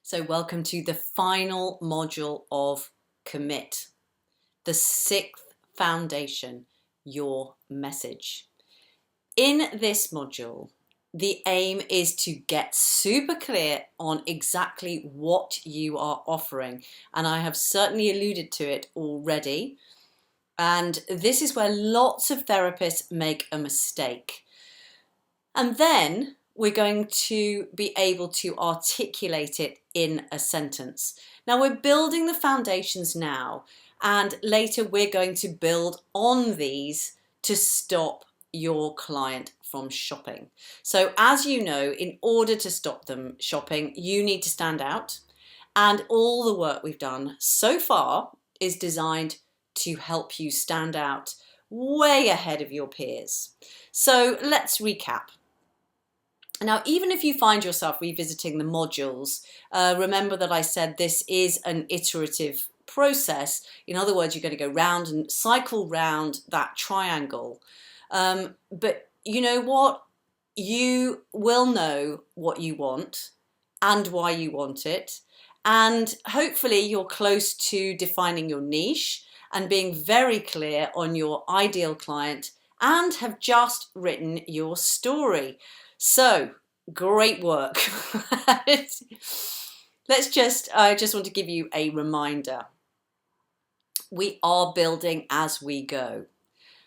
So welcome to the final module of Commit, the sixth foundation, your message. In this module, the aim is to get super clear on exactly what you are offering. And I have certainly alluded to it already. And this is where lots of therapists make a mistake. And then we're going to be able to articulate it in a sentence. Now we're building the foundations now, and later we're going to build on these to stop your client from shopping. So as you know, in order to stop them shopping, you need to stand out. And all the work we've done so far is designed to help you stand out way ahead of your peers. So let's recap. Now, even if you find yourself revisiting the modules, remember that I said this is an iterative process. In other words, you're going to go round and cycle round that triangle. But you know what? You will know what you want and why you want it. And hopefully you're close to defining your niche and being very clear on your ideal client and have just written your story. So, great work. I just want to give you a reminder. We are building as we go,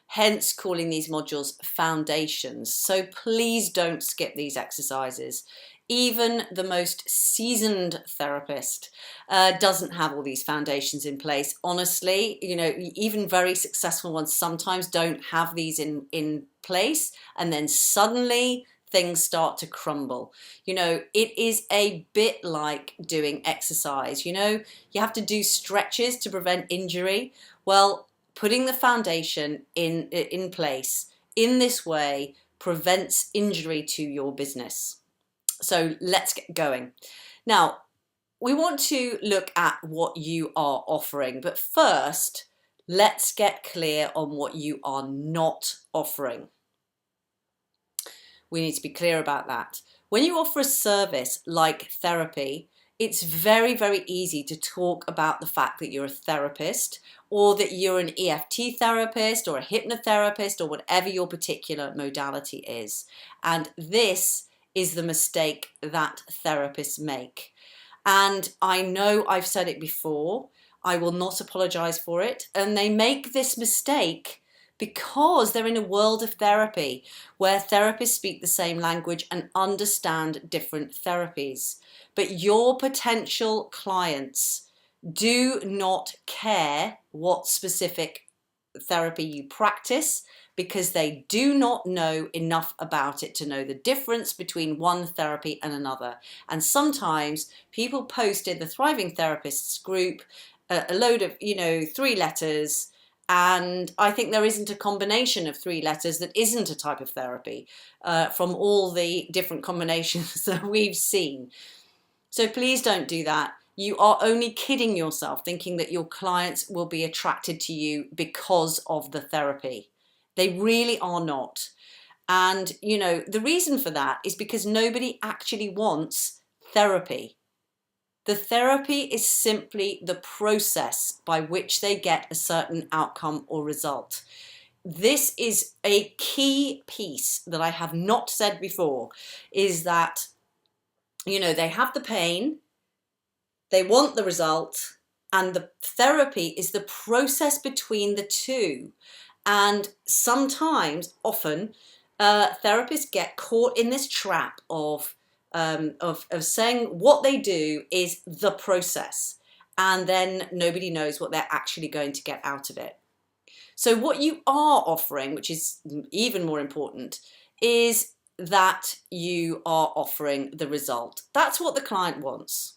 hence calling these modules foundations. So please don't skip these exercises. Even the most seasoned therapist doesn't have all these foundations in place. Honestly, you know, even very successful ones sometimes don't have these in place, and then suddenly things start to crumble. You know, it is a bit like doing exercise. You know, you have to do stretches to prevent injury. Well, putting the foundation in place in this way prevents injury to your business. So let's get going. Now, we want to look at what you are offering, but first, let's get clear on what you are not offering. We need to be clear about that. When you offer a service like therapy, it's very, very easy to talk about the fact that you're a therapist, or that you're an EFT therapist or a hypnotherapist, or whatever your particular modality is. And this is the mistake that therapists make. And I know I've said it before, I will not apologize for it. And they make this mistake because they're in a world of therapy where therapists speak the same language and understand different therapies. But your potential clients do not care what specific therapy you practice, because they do not know enough about it to know the difference between one therapy and another. And sometimes people post in the Thriving Therapists group a load of, 3 letters, and I think there isn't a combination of 3 letters that isn't a type of therapy from all the different combinations that we've seen. So please don't do that. You are only kidding yourself thinking that your clients will be attracted to you because of the therapy. They really are not. And, the reason for that is because nobody actually wants therapy. The therapy is simply the process by which they get a certain outcome or result. This is a key piece that I have not said before, is that, they have the pain, they want the result, and the therapy is the process between the two. And sometimes, often, therapists get caught in this trap of saying what they do is the process, and then nobody knows what they're actually going to get out of it. So what you are offering, which is even more important, is that you are offering the result. That's what the client wants.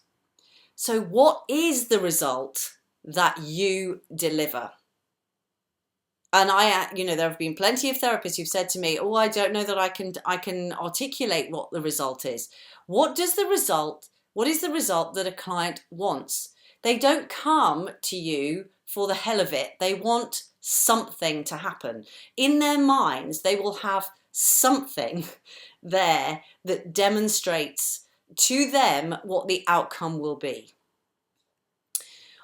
So what is the result that you deliver? And there have been plenty of therapists who've said to me, "Oh, I don't know that I can articulate what the result is." What is the result that a client wants? They don't come to you for the hell of it. They want something to happen. In their minds, they will have something there that demonstrates to them what the outcome will be.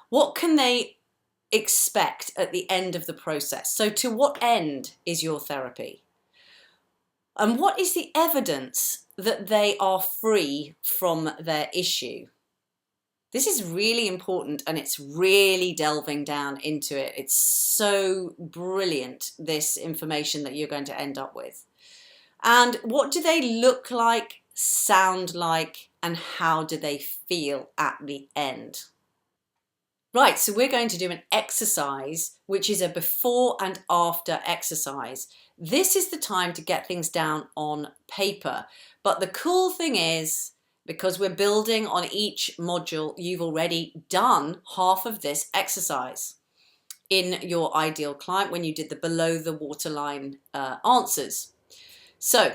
What can they expect at the end of the process? So to what end is your therapy? And what is the evidence that they are free from their issue? This is really important, and it's really delving down into it. It's so brilliant, this information that you're going to end up with. And what do they look like, sound like, and how do they feel at the end? Right, so we're going to do an exercise, which is a before and after exercise. This is the time to get things down on paper. But the cool thing is, because we're building on each module, you've already done half of this exercise in your ideal client when you did the below the waterline answers. So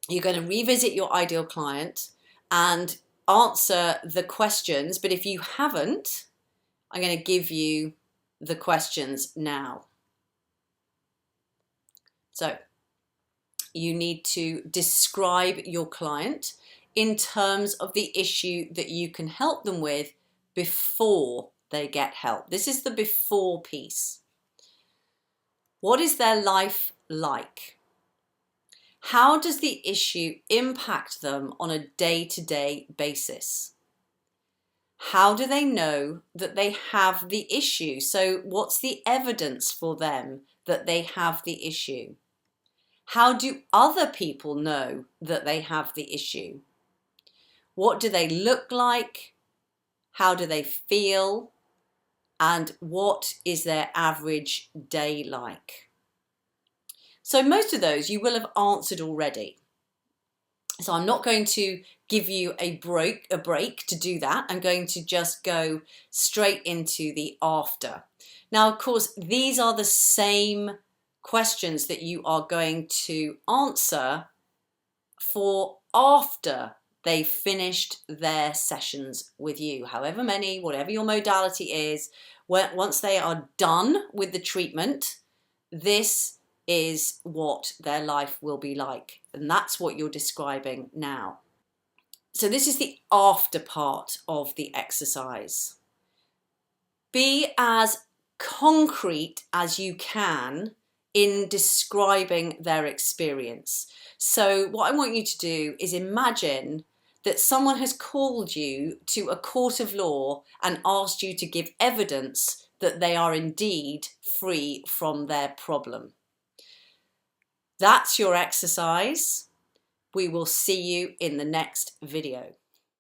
you're going to revisit your ideal client and answer the questions, but if you haven't, I'm going to give you the questions now. So you need to describe your client in terms of the issue that you can help them with before they get help. This is the before piece. What is their life like? How does the issue impact them on a day-to-day basis? How do they know that they have the issue? So what's the evidence for them that they have the issue? How do other people know that they have the issue? What do they look like? How do they feel? And what is their average day like? So most of those you will have answered already. So I'm not going to give you a break to do that. I'm going to just go straight into the after. Now, of course, these are the same questions that you are going to answer for after they've finished their sessions with you, however many, whatever your modality is. Once they are done with the treatment, this is what their life will be like. And that's what you're describing now. So this is the after part of the exercise. Be as concrete as you can in describing their experience. So what I want you to do is imagine that someone has called you to a court of law and asked you to give evidence that they are indeed free from their problem. That's your exercise. We will see you in the next video.